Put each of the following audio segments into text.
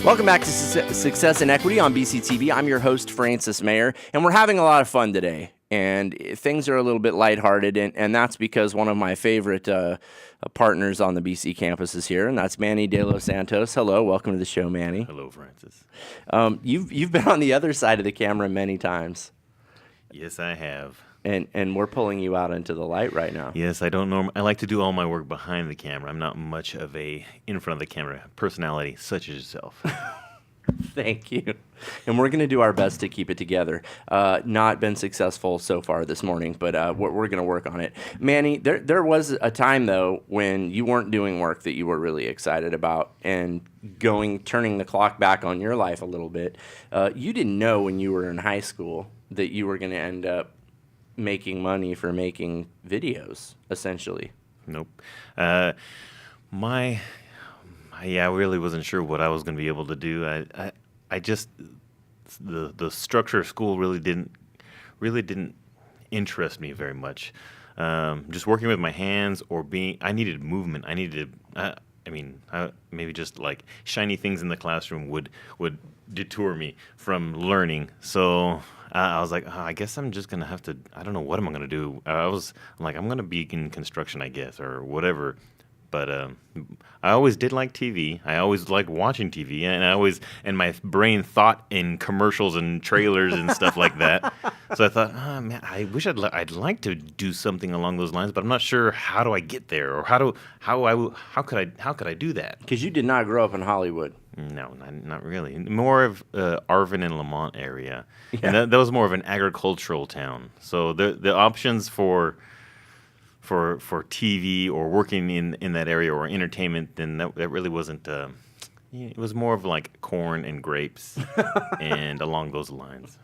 Welcome back to Success and Equity on BCTV. I'm your host, Francis Mayer, and we're having a lot of fun today. And things are a little bit lighthearted, and that's because one of my favorite partners on the BC campus is here, and that's Manny De Los Santos. Hello, welcome to the show, Manny. Hello, Francis. You've been on the other side of the camera many times. Yes, I have. And we're pulling you out into the light right now. Yes, I like to do all my work behind the camera. I'm not much of a in front of the camera personality, such as yourself. Thank you. And we're going to do our best to keep it together. Not been successful so far this morning, but we're going to work on it. Manny, there was a time, though, when you weren't doing work that you were really excited about, and turning the clock back on your life a little bit. You didn't know when you were in high school that you were going to end up making money for making videos, essentially. Nope. I really wasn't sure what I was going to be able to do. I just the structure of school really didn't interest me very much. Just working with my hands I needed movement. I needed maybe just like shiny things in the classroom would detour me from learning. So I was like, I guess I'm just gonna have to. I don't know what am I gonna do. I'm like, I'm gonna be in construction, I guess, or whatever. But I always did like TV. I always liked watching TV, and my brain thought in commercials and trailers and stuff like that. So I thought, man, I wish I'd like to do something along those lines, but I'm not sure how do I get there, or how could I do that? Because you did not grow up in Hollywood. No, not really. More of Arvin and Lamont area, Yeah. And that was more of an agricultural town. So the options for TV or working in that area or entertainment, then that really wasn't. It was more of like corn and grapes and along those lines.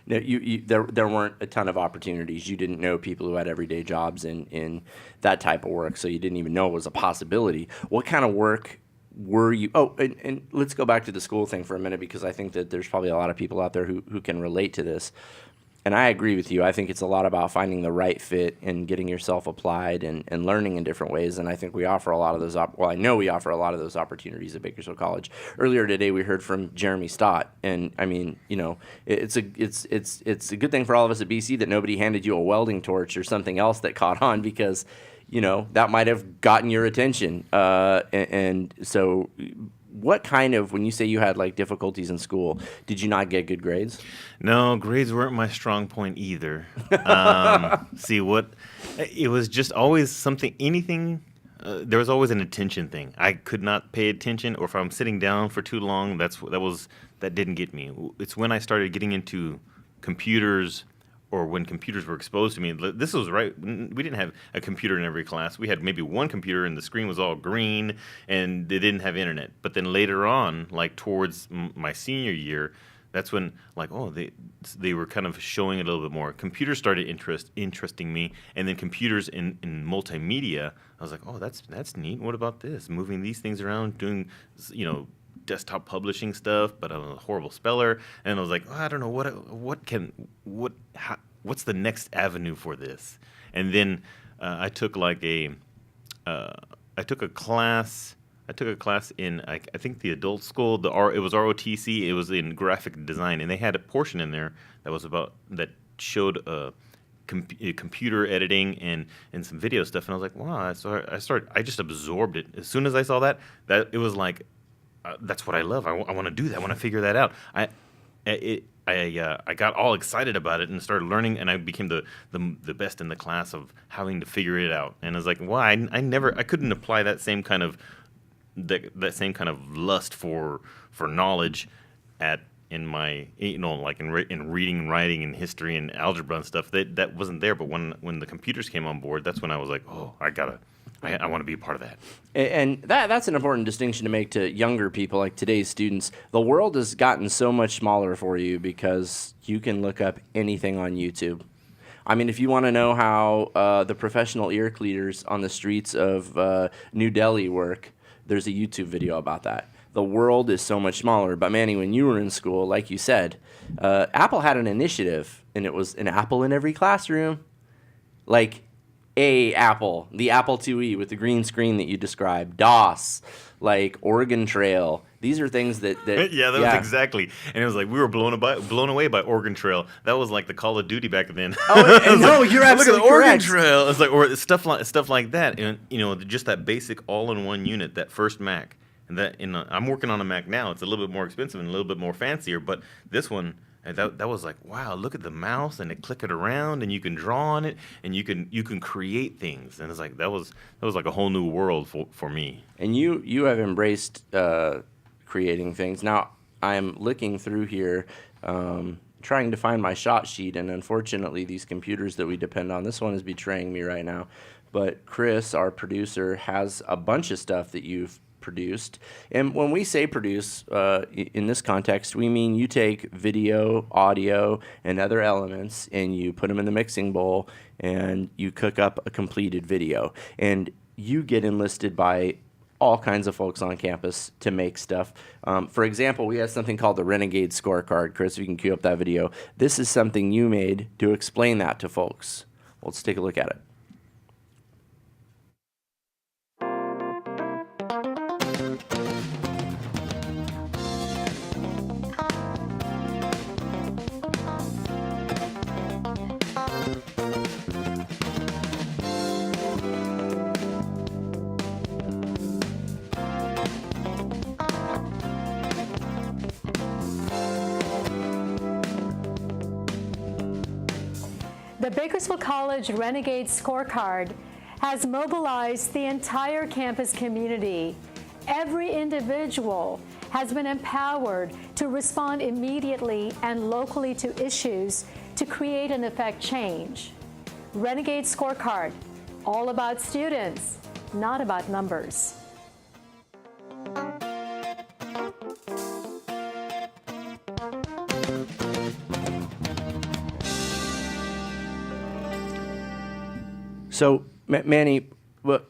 No, there weren't a ton of opportunities. You didn't know people who had everyday jobs in that type of work, so you didn't even know it was a possibility. What kind of work were you? Oh, and let's go back to the school thing for a minute, because I think that there's probably a lot of people out there who can relate to this. And I agree with you. I think it's a lot about finding the right fit and getting yourself applied and learning in different ways. And I think we offer a lot of those. I know we offer a lot of those opportunities at Bakersfield College. Earlier today, we heard from Jeremy Stott, and I mean, it's a good thing for all of us at BC that nobody handed you a welding torch or something else that caught on, because that might have gotten your attention. And so, what kind of, when you say you had like difficulties in school, did you not get good grades? No, grades weren't my strong point either. It was just always anything. There was always an attention thing. I could not pay attention, or if I'm sitting down for too long, that didn't get me. It's when I started getting into computers, or when computers were exposed to me. This was right. We didn't have a computer in every class. We had maybe one computer, and the screen was all green, and they didn't have internet. But then later on, like towards my senior year, that's when they were kind of showing it a little bit more. Computers started interesting me, and then computers in multimedia. I was like, oh, that's neat. What about this? Moving these things around, doing desktop publishing stuff, but I'm a horrible speller, and I was like, I don't know what's the next avenue for this. And then I took a class in I think the adult school. It was ROTC. It was in graphic design, and they had a portion in there that showed computer editing and some video stuff. And I was like, wow. I just absorbed it as soon as I saw that it was like. That's what I love. I want to do that. I want to figure that out. I got all excited about it and started learning, and I became the best in the class of having to figure it out. And I was like, well, I couldn't apply that same kind of lust for knowledge in my like in reading and writing and history and algebra and stuff. That wasn't there. But when the computers came on board, that's when I was like, oh, I want to be a part of that. And that's an important distinction to make to younger people, like today's students. The world has gotten so much smaller for you because you can look up anything on YouTube. I mean, if you want to know how the professional ear cleaners on the streets of New Delhi work, there's a YouTube video about that. The world is so much smaller. But Manny, when you were in school, like you said, Apple had an initiative, and it was an apple in every classroom. Like the Apple IIe with the green screen that you described, DOS, like Oregon Trail, These are things that Yeah, that was exactly. And it was like we were blown away by Oregon Trail. That was like the Call of Duty back then. Oh, no, you're Look at the absolutely Oregon correct. Trail. It's like or stuff like that, and just that basic all-in-one unit, that first Mac, and I'm working on a Mac now. It's a little bit more expensive and a little bit more fancier, but this one. And that was like, wow, look at the mouse, and it click it around, and you can draw on it, and you can create things, and it's like that was like a whole new world for me. And you have embraced creating things. Now I'm looking through here, trying to find my shot sheet, and unfortunately, these computers that we depend on, this one is betraying me right now. But Chris, our producer, has a bunch of stuff that you've produced. And when we say produce, in this context, we mean you take video, audio, and other elements, and you put them in the mixing bowl, and you cook up a completed video. And you get enlisted by all kinds of folks on campus to make stuff. For example, we have something called the Renegade Scorecard. Chris, if you can cue up that video. This is something you made to explain that to folks. Let's take a look at it. The Bakersfield College Renegade Scorecard has mobilized the entire campus community. Every individual has been empowered to respond immediately and locally to issues to create and affect change. Renegade Scorecard, all about students, not about numbers. So, Manny, well,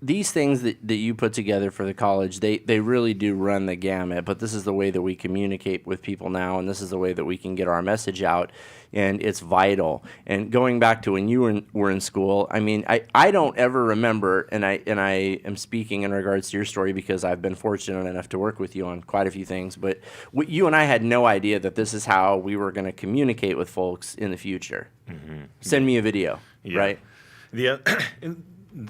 these things that you put together for the college, they really do run the gamut, but this is the way that we communicate with people now, and this is the way that we can get our message out, and it's vital. And going back to when you were in school, I mean, I don't ever remember, and I am speaking in regards to your story because I've been fortunate enough to work with you on quite a few things, but you and I had no idea that this is how we were going to communicate with folks in the future. Mm-hmm. Send me a video, right? Yeah,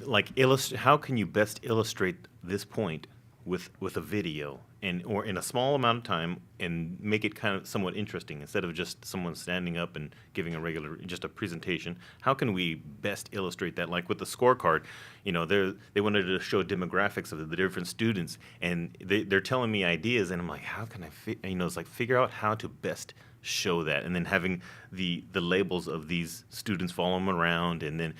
like how can you best illustrate this point with a video or in a small amount of time and make it kind of somewhat interesting instead of just someone standing up and giving just a presentation? How can we best illustrate that? Like with the scorecard, they wanted to show demographics of the different students, and they're telling me ideas, and I'm like, how can I it's like figure out how to best show that, and then having the labels of these students follow them around, and then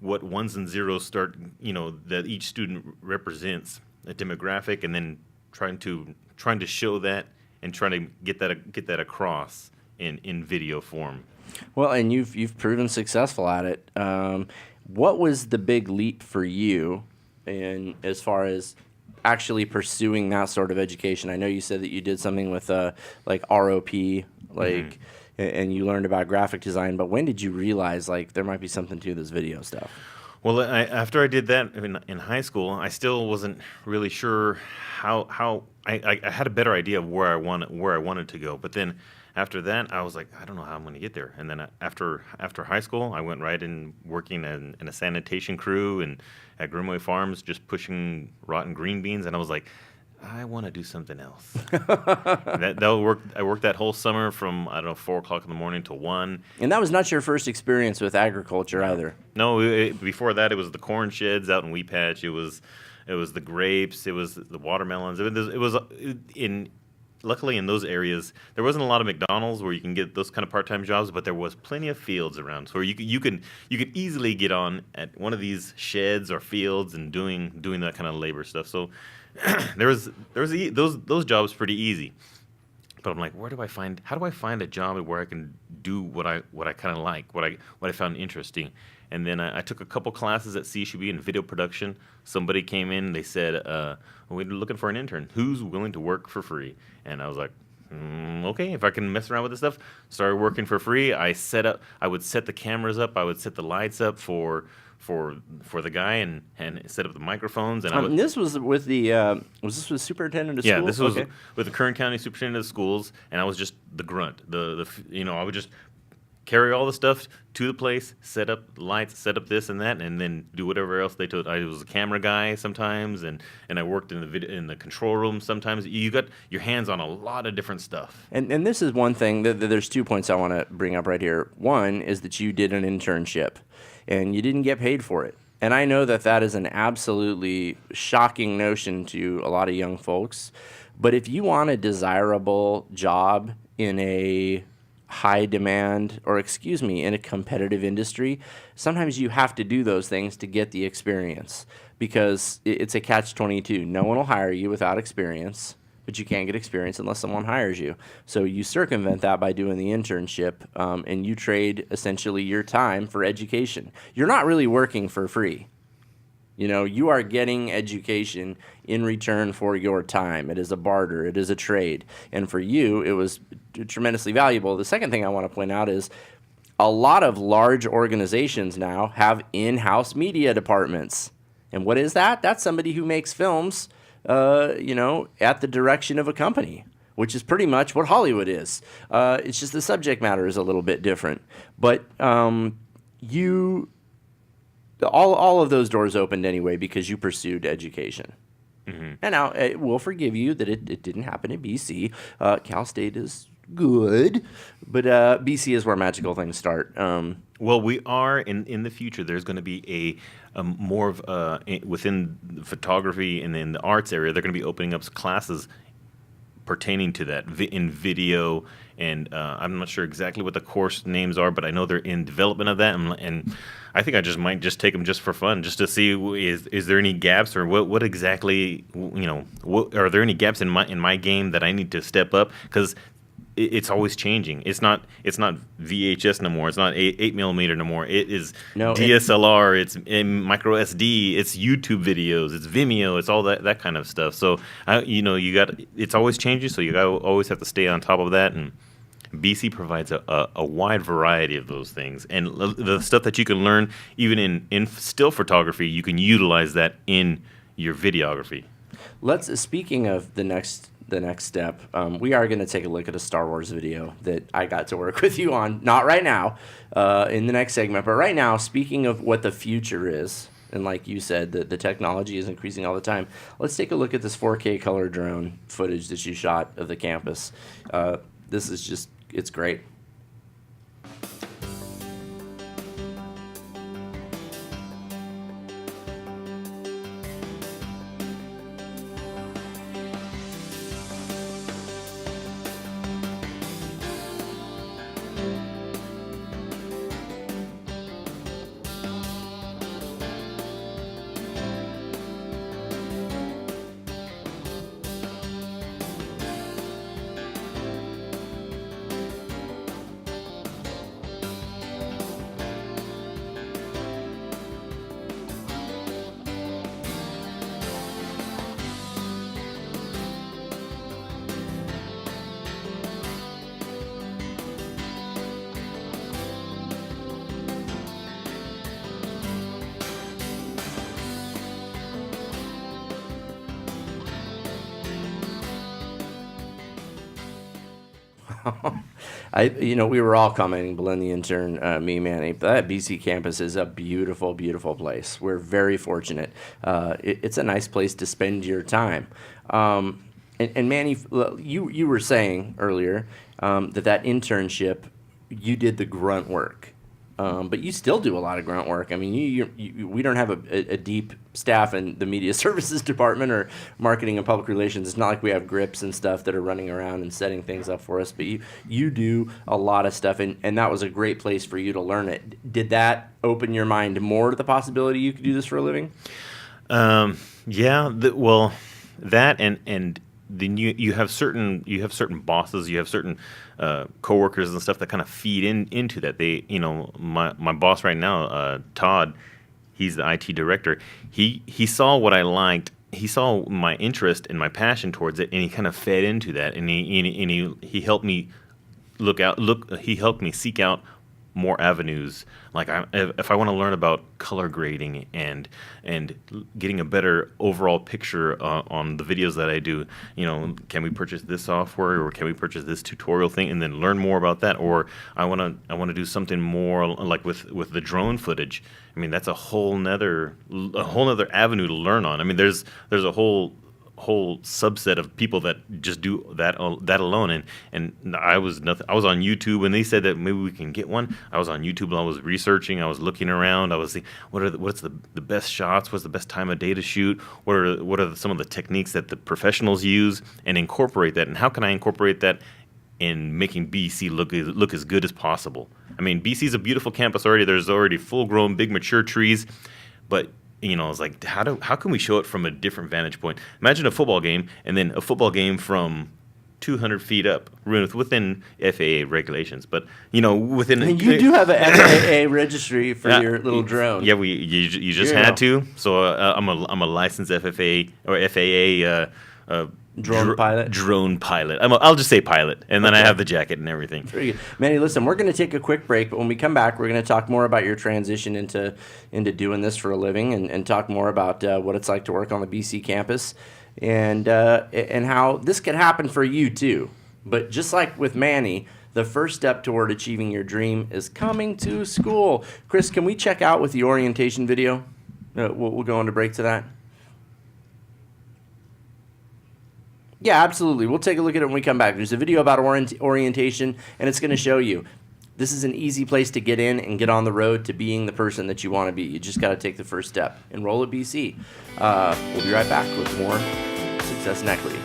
what ones and zeros start, that each student represents a demographic, and then trying to show that and trying to get that across in video form. Well, and you've proven successful at it. What was the big leap for you in as far as actually pursuing that sort of education? I know you said that you did something with like ROP, like. Mm-hmm. And you learned about graphic design, but when did you realize like there might be something to this video stuff? Well, after I did that in high school, I still wasn't really sure how I had a better idea of where I wanted to go. But then after that, I was like, I don't know how I'm going to get there. And then after high school, I went right in working in a sanitation crew and at Grimway Farms, just pushing rotten green beans. And I was like, I want to do something else. that worked. I worked that whole summer from 4 o'clock in the morning to 1. And that was not your first experience with agriculture either. No, before that it was the corn sheds out in Wheat Patch. It was the grapes. It was the watermelons. It was luckily in those areas there wasn't a lot of McDonald's where you can get those kind of part-time jobs, but there was plenty of fields around, so you could easily get on at one of these sheds or fields and doing that kind of labor stuff. So. those jobs pretty easy, but I'm like, how do I find a job where I can do what I kind of like, what I found interesting? And then I took a couple classes at CSUB in video production. Somebody came in, they said, we're looking for an intern. Who's willing to work for free? And I was like, Okay, if I can mess around with this stuff, started working for free. I would set the cameras up, I would set the lights up for the guy, and set up the microphones, and I would. This was with the was this with superintendent of Yeah, schools? this was Okay. with the Kern County Superintendent of Schools, and I was just the grunt. I would just carry all the stuff to the place, set up lights, set up this and that, and then do whatever else they told. I was a camera guy sometimes, and I worked in the control room sometimes. You got your hands on a lot of different stuff. And this is one thing that there's 2 points I want to bring up right here. One is that you did an internship, and you didn't get paid for it. And I know that that is an absolutely shocking notion to a lot of young folks. But if you want a desirable job in a high demand, or excuse me, in a competitive industry, sometimes you have to do those things to get the experience, because it's a catch-22. No one will hire you without experience, but you can't get experience unless someone hires you. So you circumvent that by doing the internship, and you trade essentially your time for education. You're not really working for free. You know, you are getting education in return for your time. It is a barter. It is a trade. And for you, it was tremendously valuable. The second thing I want to point out is a lot of large organizations now have in-house media departments. And what is that? That's somebody who makes films, at the direction of a company, which is pretty much what Hollywood is. It's just the subject matter is a little bit different. But all of those doors opened anyway because you pursued education. Mm-hmm. And now we'll forgive you that it didn't happen in BC. Cal State is good, but BC is where magical things start. Well, we are in the future. There's going to be a more of within the photography and in the arts area. They're going to be opening up classes pertaining to that in video, and I'm not sure exactly what the course names are, but I know they're in development of that, and I think I might take them just for fun, just to see is there any gaps, or what exactly, are there any gaps in my game that I need to step up, because it's always changing. It's not VHS no more. It's not 8mm no more. It is DSLR. It's micro SD. It's YouTube videos. It's Vimeo. It's all that kind of stuff. So it's always changing. So you always have to stay on top of that. And BC provides a wide variety of those things, and the stuff that you can learn even in still photography, you can utilize that in your videography. Speaking of the next step, we are going to take a look at a Star Wars video that I got to work with you on. Not right now, in the next segment, but right now, speaking of what the future is, and like you said, the technology is increasing all the time. Let's take a look at this 4K color drone footage that you shot of the campus. This is it's great. We were all commenting, Belinda the intern, me, Manny, that BC campus is a beautiful, beautiful place. We're very fortunate. It's a nice place to spend your time. And Manny, you were saying earlier that internship, you did the grunt work. But you still do a lot of grunt work. I mean, we don't have a deep staff in the media services department or marketing and public relations. It's not like we have grips and stuff that are running around and setting things up for us. But you do a lot of stuff, and that was a great place for you to learn it. Did that open your mind more to the possibility you could do this for a living? Yeah. That and then you have certain bosses, you have certain coworkers and stuff that kind of feed into that. My boss right now, Todd, he's the IT director. He saw what I liked he saw my interest and my passion towards it, and he kind of fed into that, and he helped me he helped me seek out more avenues. Like if I want to learn about color grading and getting a better overall picture on the videos that I do, can we purchase this software, or can we purchase this tutorial thing and then learn more about that? Or I want to do something more like with the drone footage. I mean, that's a whole nother avenue to learn on. I mean, there's a whole subset of people that just do that alone, and I was on YouTube, and they said that maybe we can get one. I was on YouTube and I was researching, I was looking around, I was thinking, what's the best shots, what's the best time of day to shoot, what are some of the techniques that the professionals use, and incorporate that, and how can I incorporate that in making BC look as good as possible. I mean, BC is a beautiful campus already. There's already full-grown, big, mature trees, but it's like, how can we show it from a different vantage point? Imagine a football game, and then a football game from 200 feet up, within FAA regulations, but within. You do have an FAA registry for your little drone. Yeah, you just had to. So I'm a licensed FFA or FAA. Drone pilot? Drone pilot. I'll just say pilot, and then I have the jacket and everything. Very good. Manny, listen, we're going to take a quick break, but when we come back, we're going to talk more about your transition into doing this for a living, and talk more about what it's like to work on the BC campus, and how this could happen for you too. But just like with Manny, the first step toward achieving your dream is coming to school. Chris, can we check out with the orientation video? We'll go into break to that. Yeah, absolutely. We'll take a look at it when we come back. There's a video about orientation, and it's going to show you this is an easy place to get in and get on the road to being the person that you want to be. You just got to take the first step. Enroll at BC. We'll be right back with more Success in Equity.